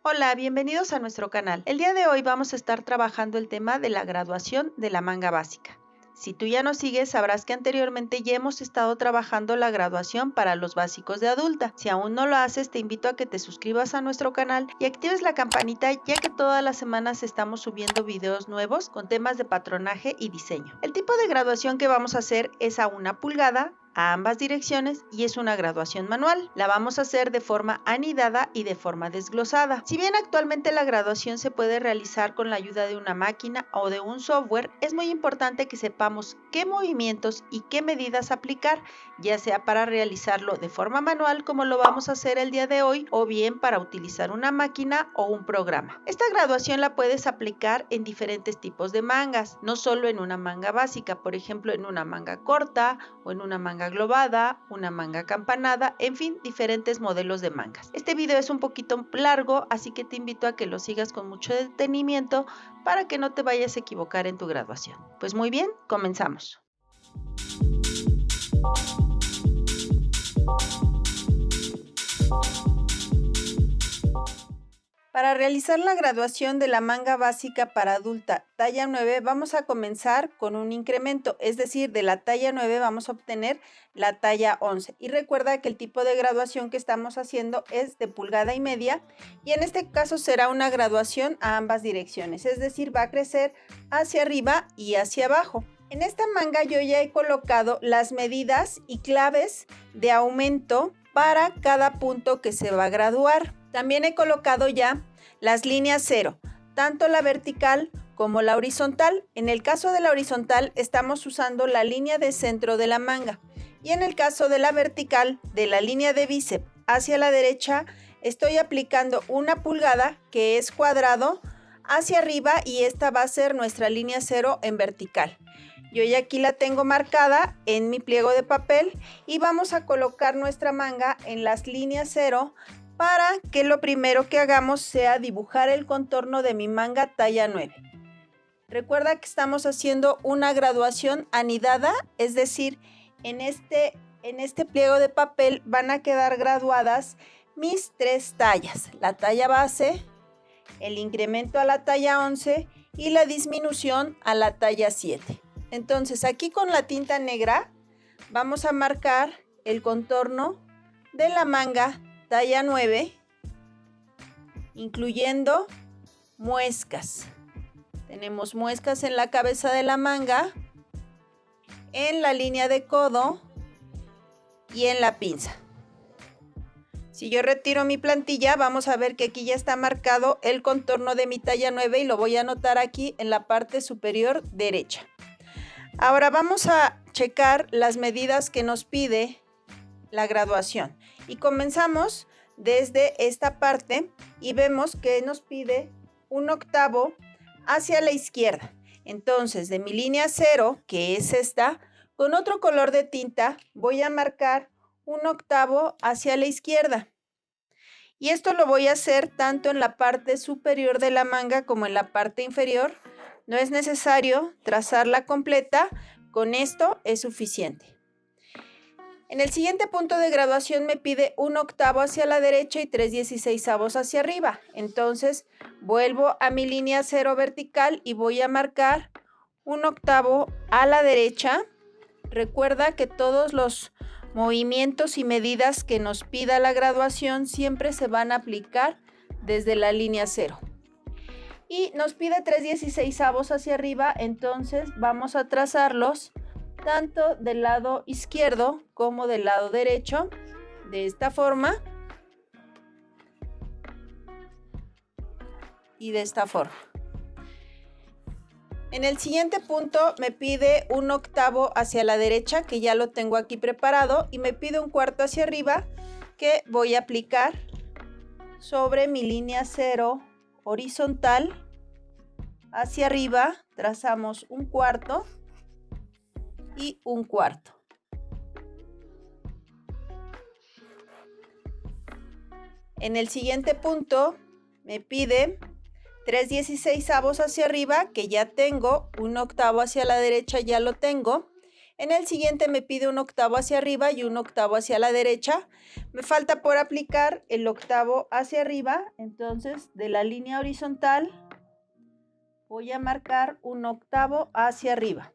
Hola, bienvenidos a nuestro canal. El día de hoy vamos a estar trabajando el tema de la graduación de la manga básica. Si tú ya nos sigues, sabrás que anteriormente ya hemos estado trabajando la graduación para los básicos de adulta. Si aún no lo haces, te invito a que te suscribas a nuestro canal y actives la campanita, ya que todas las semanas estamos subiendo videos nuevos con temas de patronaje y diseño. El tipo de graduación que vamos a hacer es a 1 pulgada, a ambas direcciones, y es una graduación manual. La vamos a hacer de forma anidada y de forma desglosada. Si bien actualmente la graduación se puede realizar con la ayuda de una máquina o de un software, es muy importante que sepamos qué movimientos y qué medidas aplicar, ya sea para realizarlo de forma manual como lo vamos a hacer el día de hoy, o bien para utilizar una máquina o un programa. Esta graduación la puedes aplicar en diferentes tipos de mangas, no solo en una manga básica, por ejemplo en una manga corta o en una manga globada, una manga campanada, en fin, diferentes modelos de mangas. Este video es un poquito largo, así que te invito a que lo sigas con mucho detenimiento para que no te vayas a equivocar en tu graduación. Pues muy bien, comenzamos. Para realizar la graduación de la manga básica para adulta talla 9 vamos a comenzar con un incremento, es decir, de la talla 9 vamos a obtener la talla 11. Y recuerda que el tipo de graduación que estamos haciendo es de 1,5 pulgadas y en este caso será una graduación a ambas direcciones, es decir, va a crecer hacia arriba y hacia abajo. En esta manga yo ya he colocado las medidas y claves de aumento para cada punto que se va a graduar. También he colocado ya las líneas 0, tanto la vertical como la horizontal. En el caso de la horizontal estamos usando la línea de centro de la manga y en el caso de la vertical, de la línea de bíceps hacia la derecha, estoy aplicando 1 pulgada, que es cuadrado, hacia arriba, y esta va a ser nuestra línea 0 en vertical. Yo ya aquí la tengo marcada en mi pliego de papel y vamos a colocar nuestra manga en las líneas 0 para que lo primero que hagamos sea dibujar el contorno de mi manga talla 9. Recuerda que estamos haciendo una graduación anidada, es decir, en este pliego de papel van a quedar graduadas mis 3 tallas, la talla base, el incremento a la talla 11 y la disminución a la talla 7. Entonces aquí con la tinta negra vamos a marcar el contorno de la manga talla 9, incluyendo muescas. Tenemos muescas en la cabeza de la manga, en la línea de codo y en la pinza. Si yo retiro mi plantilla, vamos a ver que aquí ya está marcado el contorno de mi talla 9 y lo voy a anotar aquí en la parte superior derecha. Ahora vamos a checar las medidas que nos pide la graduación y comenzamos desde esta parte y vemos que nos pide 1/8 hacia la izquierda. Entonces de mi línea 0, que es esta, con otro color de tinta voy a marcar 1/8 hacia la izquierda. Y esto lo voy a hacer tanto en la parte superior de la manga como en la parte inferior. No es necesario trazarla completa, con esto es suficiente. En el siguiente punto de graduación me pide 1/8 hacia la derecha y 3/16 hacia arriba. Entonces vuelvo a mi línea 0 vertical y voy a marcar 1/8 a la derecha. Recuerda que todos los movimientos y medidas que nos pida la graduación siempre se van a aplicar desde la línea 0. Y nos pide 3/16 hacia arriba, entonces vamos a trazarlos tanto del lado izquierdo como del lado derecho, de esta forma y de esta forma. En el siguiente punto me pide 1/8 hacia la derecha, que ya lo tengo aquí preparado, y me pide 1/4 hacia arriba, que voy a aplicar sobre mi línea 0 horizontal. Hacia arriba trazamos 1/4 y 1/4. En el siguiente punto me pide 3/16 hacia arriba, que ya tengo, 1/8 hacia la derecha, ya lo tengo. En el siguiente me pide un octavo hacia arriba y un octavo hacia la derecha. Me falta por aplicar el octavo hacia arriba, entonces de la línea horizontal voy a marcar un octavo hacia arriba.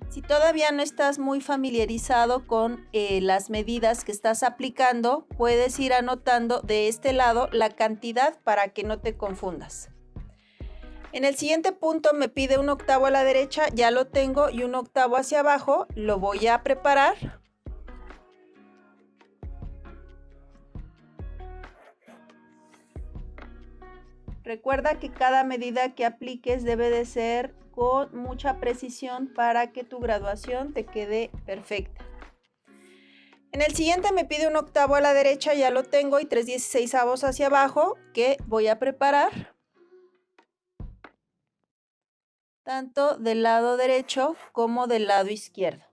Si todavía no estás muy familiarizado con las medidas que estás aplicando, puedes ir anotando de este lado la cantidad para que no te confundas. En el siguiente punto me pide un octavo a la derecha, ya lo tengo, y un octavo hacia abajo, lo voy a preparar. Recuerda que cada medida que apliques debe de ser con mucha precisión para que tu graduación te quede perfecta. En el siguiente me pide un octavo a la derecha, ya lo tengo, y 3/16 hacia abajo, que voy a preparar tanto del lado derecho como del lado izquierdo.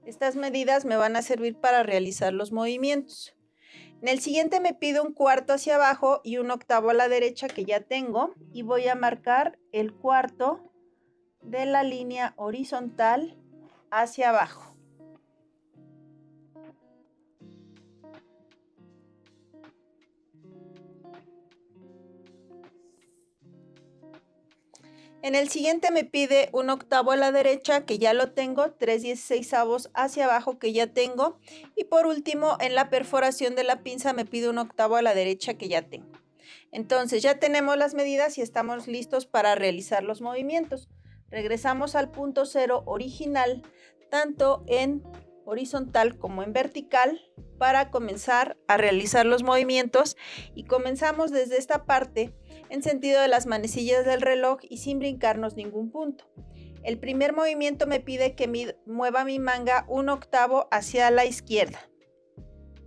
Estas medidas me van a servir para realizar los movimientos. En el siguiente me pide un cuarto hacia abajo y un octavo a la derecha, que ya tengo, y voy a marcar el cuarto de la línea horizontal hacia abajo. En el siguiente me pide un octavo a la derecha, que ya lo tengo, 3/16 hacia abajo, que ya tengo, y por último en la perforación de la pinza me pide un octavo a la derecha, que ya tengo. Entonces ya tenemos las medidas y estamos listos para realizar los movimientos. Regresamos al punto cero original, tanto en horizontal como en vertical, para comenzar a realizar los movimientos, y comenzamos desde esta parte en sentido de las manecillas del reloj y sin brincarnos ningún punto. El primer movimiento me pide que mueva mi manga un octavo hacia la izquierda.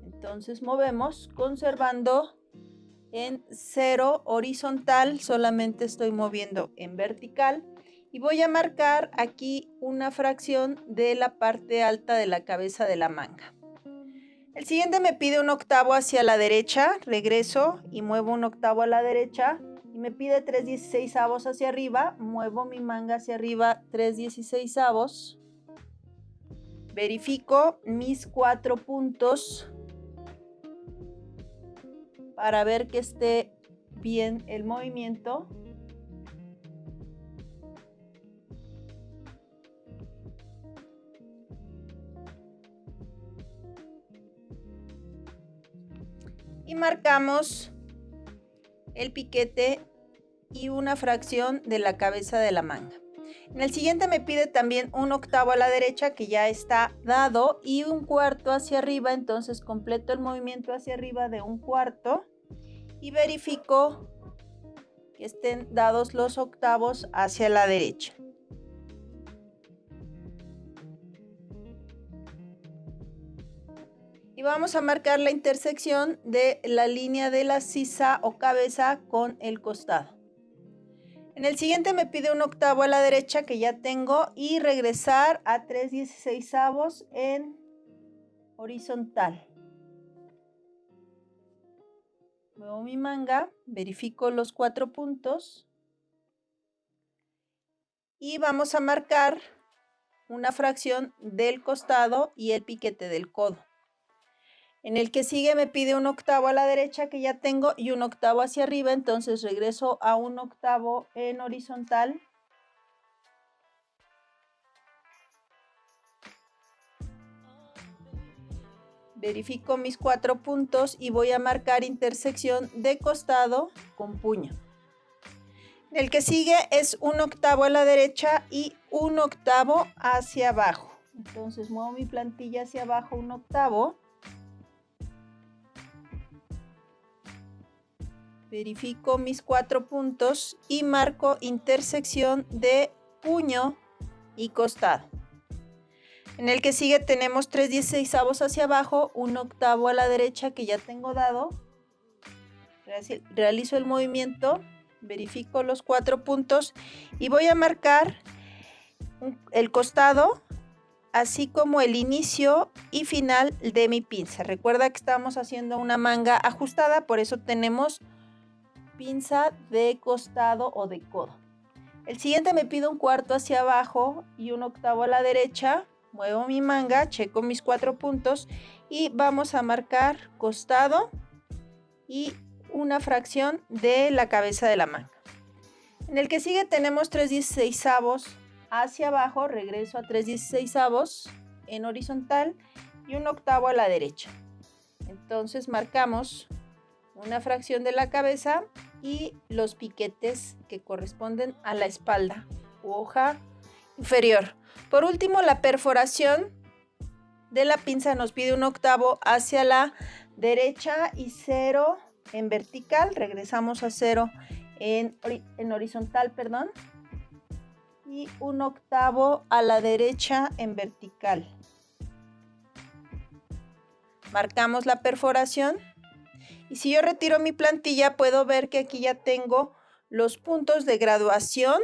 Entonces movemos conservando en 0 horizontal, solamente estoy moviendo en vertical, y voy a marcar aquí una fracción de la parte alta de la cabeza de la manga. El siguiente me pide un octavo hacia la derecha, regreso y muevo un octavo a la derecha, y me pide 3/16 hacia arriba, muevo mi manga hacia arriba 3/16, verifico mis 4 puntos para ver que esté bien el movimiento. Y marcamos el piquete y una fracción de la cabeza de la manga. En el siguiente me pide también un octavo a la derecha, que ya está dado, y un cuarto hacia arriba, entonces completo el movimiento hacia arriba de un cuarto y verifico que estén dados los octavos hacia la derecha. Y vamos a marcar la intersección de la línea de la sisa o cabeza con el costado. En el siguiente me pide un octavo a la derecha, que ya tengo, y regresar a 3/16 en horizontal. Muevo mi manga, verifico los 4 puntos y vamos a marcar una fracción del costado y el piquete del codo. En el que sigue me pide un octavo a la derecha, que ya tengo, y un octavo hacia arriba, entonces regreso a un octavo en horizontal. Verifico mis 4 puntos y voy a marcar intersección de costado con puño. El que sigue es un octavo a la derecha y un octavo hacia abajo. Entonces muevo mi plantilla hacia abajo un octavo. Verifico mis 4 puntos y marco intersección de puño y costado. En el que sigue tenemos 3/16 hacia abajo, un octavo a la derecha, que ya tengo dado. Realizo el movimiento, verifico los 4 puntos y voy a marcar el costado, así como el inicio y final de mi pinza. Recuerda que estamos haciendo una manga ajustada, por eso tenemos pinza de costado o de codo. El siguiente me pide 1/4 hacia abajo y 1/8 a la derecha. Muevo mi manga, checo mis 4 puntos y vamos a marcar costado y una fracción de la cabeza de la manga. En el que sigue tenemos 3/16 hacia abajo, regreso a 3/16 en horizontal y 1/8 a la derecha. Entonces marcamos una fracción de la cabeza y los piquetes que corresponden a la espalda u hoja inferior. Por último, la perforación de la pinza nos pide 1/8 hacia la derecha y 0 en vertical. Regresamos a 0 en horizontal, perdón. Y 1/8 a la derecha en vertical. Marcamos la perforación. Y si yo retiro mi plantilla, puedo ver que aquí ya tengo los puntos de graduación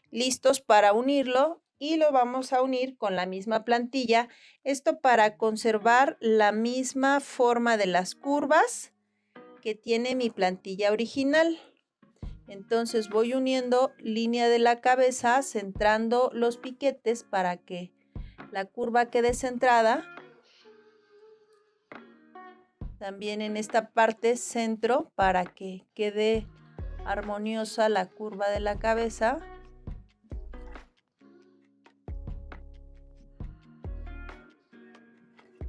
listos para unirlo y lo vamos a unir con la misma plantilla. Esto para conservar la misma forma de las curvas que tiene mi plantilla original. Entonces voy uniendo línea de la cabeza, centrando los piquetes para que la curva quede centrada. También en esta parte centro para que quede armoniosa la curva de la cabeza.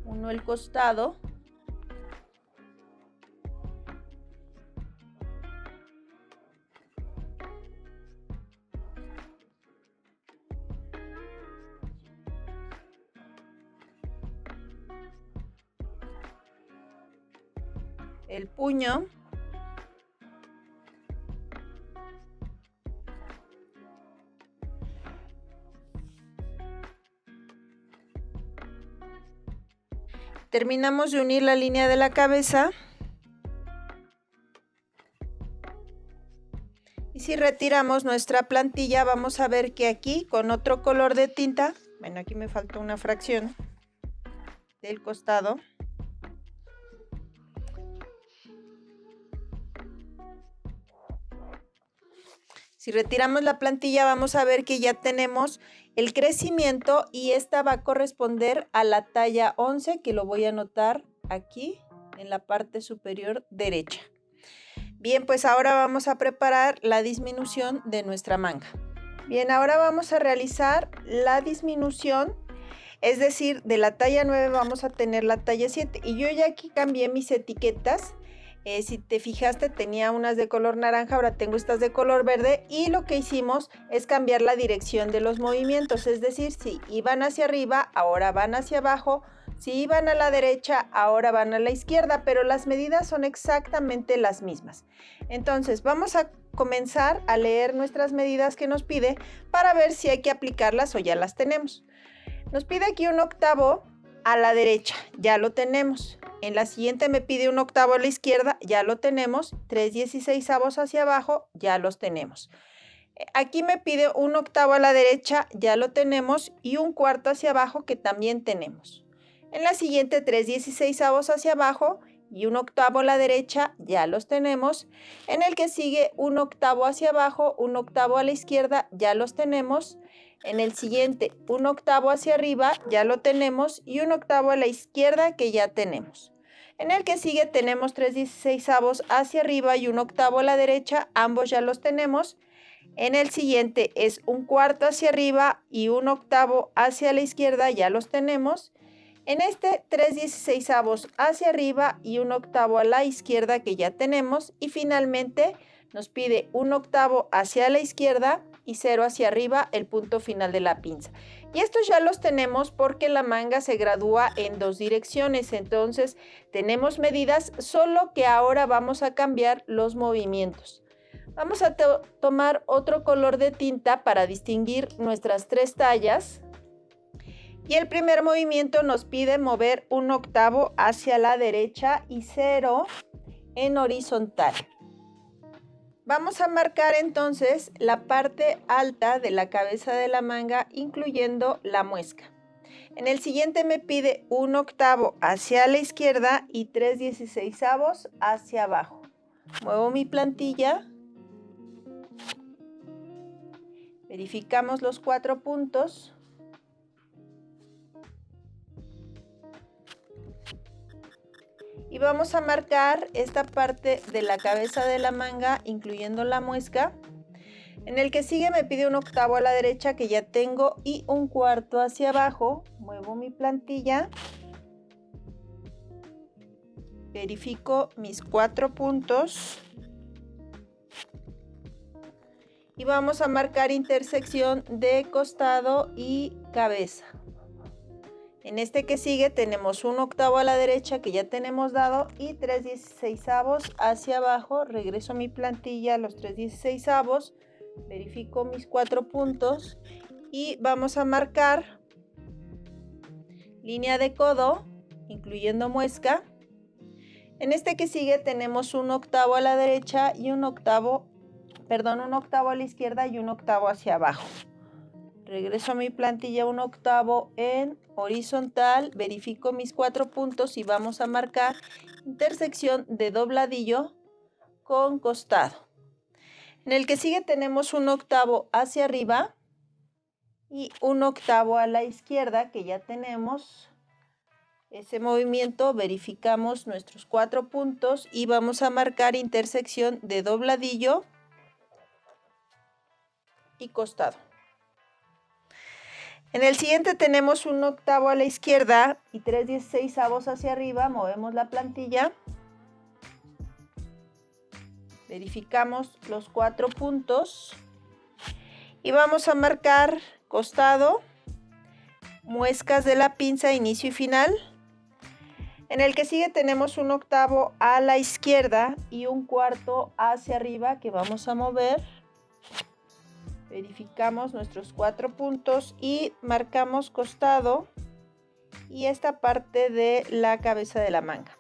Uno el costado. El puño. Terminamos de unir la línea de la cabeza. Y si retiramos nuestra plantilla, vamos a ver que aquí con otro color de tinta, bueno, aquí me faltó una fracción del costado. Si retiramos la plantilla, vamos a ver que ya tenemos el crecimiento y esta va a corresponder a la talla 11, que lo voy a anotar aquí en la parte superior derecha. Bien, pues ahora vamos a preparar la disminución de nuestra manga. Bien, ahora vamos a realizar la disminución, es decir, de la talla 9 vamos a tener la talla 7 y yo ya aquí cambié mis etiquetas. Si te fijaste, tenía unas de color naranja, ahora tengo estas de color verde y lo que hicimos es cambiar la dirección de los movimientos, es decir, si iban hacia arriba, ahora van hacia abajo, si iban a la derecha, ahora van a la izquierda, pero las medidas son exactamente las mismas. Entonces vamos a comenzar a leer nuestras medidas que nos pide para ver si hay que aplicarlas o ya las tenemos. Nos pide aquí 1/8 a la derecha, ya lo tenemos. En la siguiente me pide 1/8 a la izquierda, ya lo tenemos. 3/16 hacia abajo, ya los tenemos. Aquí me pide 1/8 a la derecha, ya lo tenemos. Y 1/4 hacia abajo, que también tenemos. En la siguiente 3/16 hacia abajo y 1/8 a la derecha, ya los tenemos. En el que sigue 1/8 hacia abajo, 1/8 a la izquierda, ya los tenemos. En el siguiente 1/8 hacia arriba, ya lo tenemos. Y 1/8 a la izquierda, que ya tenemos. En el que sigue tenemos 3/16 hacia arriba y 1/8 a la derecha, ambos ya los tenemos. En el siguiente es 1/4 hacia arriba y 1/8 hacia la izquierda, ya los tenemos. En este 3/16 hacia arriba y 1/8 a la izquierda, que ya tenemos. Y finalmente nos pide 1/8 hacia la izquierda y 0 hacia arriba, el punto final de la pinza. Y estos ya los tenemos porque la manga se gradúa en 2 direcciones, entonces tenemos medidas, solo que ahora vamos a cambiar los movimientos. Vamos a tomar otro color de tinta para distinguir nuestras 3 tallas. Y el primer movimiento nos pide mover 1/8 hacia la derecha y 0 en horizontal. Vamos a marcar entonces la parte alta de la cabeza de la manga, incluyendo la muesca. En el siguiente me pide 1/8 hacia la izquierda y 3/16 hacia abajo. Muevo mi plantilla Verificamos los 4 puntos. Y vamos a marcar esta parte de la cabeza de la manga, incluyendo la muesca. En el que sigue me pide un octavo a la derecha, que ya tengo, y un cuarto hacia abajo. Muevo mi plantilla. Verifico mis 4 puntos. Y vamos a marcar intersección de costado y cabeza. En este que sigue tenemos un octavo a la derecha que ya tenemos dado y 3/16 hacia abajo. Regreso mi plantilla a los 3/16, verifico mis 4 puntos y vamos a marcar línea de codo, incluyendo muesca. En este que sigue tenemos un octavo a la derecha y un octavo a la izquierda y un octavo hacia abajo. Regreso a mi plantilla, un octavo en horizontal, verifico mis 4 puntos y vamos a marcar intersección de dobladillo con costado. En el que sigue tenemos un octavo hacia arriba y un octavo a la izquierda, que ya tenemos ese movimiento. Verificamos nuestros 4 puntos y vamos a marcar intersección de dobladillo y costado. En el siguiente tenemos un octavo a la izquierda y 3/16 hacia arriba. Movemos la plantilla. Verificamos los 4 puntos. Y vamos a marcar costado, muescas de la pinza, inicio y final. En el que sigue tenemos un octavo a la izquierda y un cuarto hacia arriba que vamos a mover. Verificamos nuestros 4 puntos y marcamos costado y esta parte de la cabeza de la manga.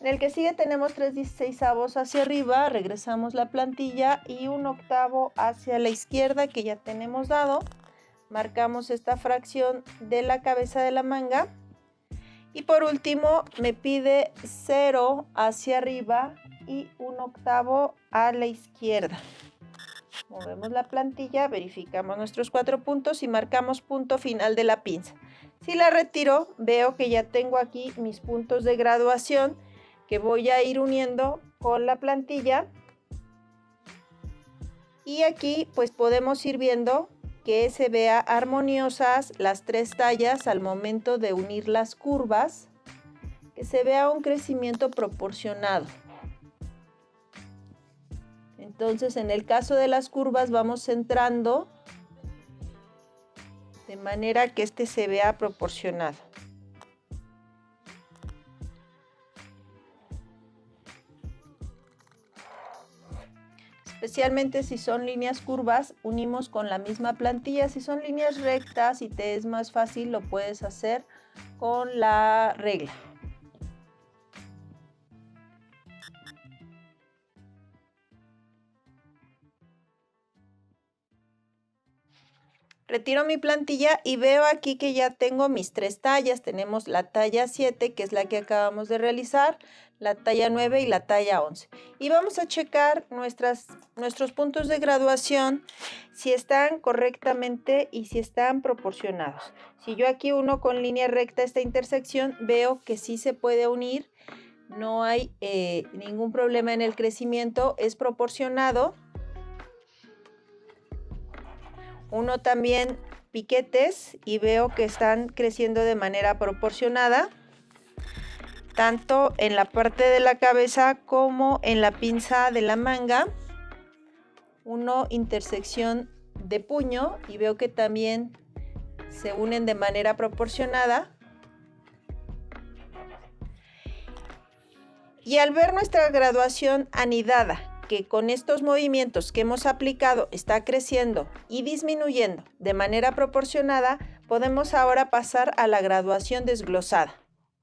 En el que sigue tenemos 3/16 hacia arriba, regresamos la plantilla y un octavo hacia la izquierda que ya tenemos dado. Marcamos esta fracción de la cabeza de la manga. Y por último me pide 0 hacia arriba y un octavo a la izquierda. Movemos la plantilla, verificamos nuestros 4 puntos y marcamos punto final de la pinza. Si la retiro, veo que ya tengo aquí mis puntos de graduación que voy a ir uniendo con la plantilla. Y aquí pues podemos ir viendo que se vea armoniosas las 3 tallas al momento de unir las curvas, que se vea un crecimiento proporcionado. Entonces, en el caso de las curvas vamos centrando de manera que este se vea proporcionado. Especialmente si son líneas curvas, unimos con la misma plantilla. Si son líneas rectas y te es más fácil, lo puedes hacer con la regla. Retiro mi plantilla y veo aquí que ya tengo mis 3 tallas. Tenemos la talla 7, que es la que acabamos de realizar, la talla 9 y la talla 11. Y vamos a checar nuestros puntos de graduación, si están correctamente y si están proporcionados. Si yo aquí uno con línea recta esta intersección, veo que sí se puede unir. No hay ningún problema en el crecimiento, es proporcionado. Uno también piquetes y veo que están creciendo de manera proporcionada, tanto en la parte de la cabeza como en la pinza de la manga. Uno intersección de puño y veo que también se unen de manera proporcionada. Y al ver nuestra graduación anidada, que con estos movimientos que hemos aplicado está creciendo y disminuyendo de manera proporcionada, podemos ahora pasar a la graduación desglosada.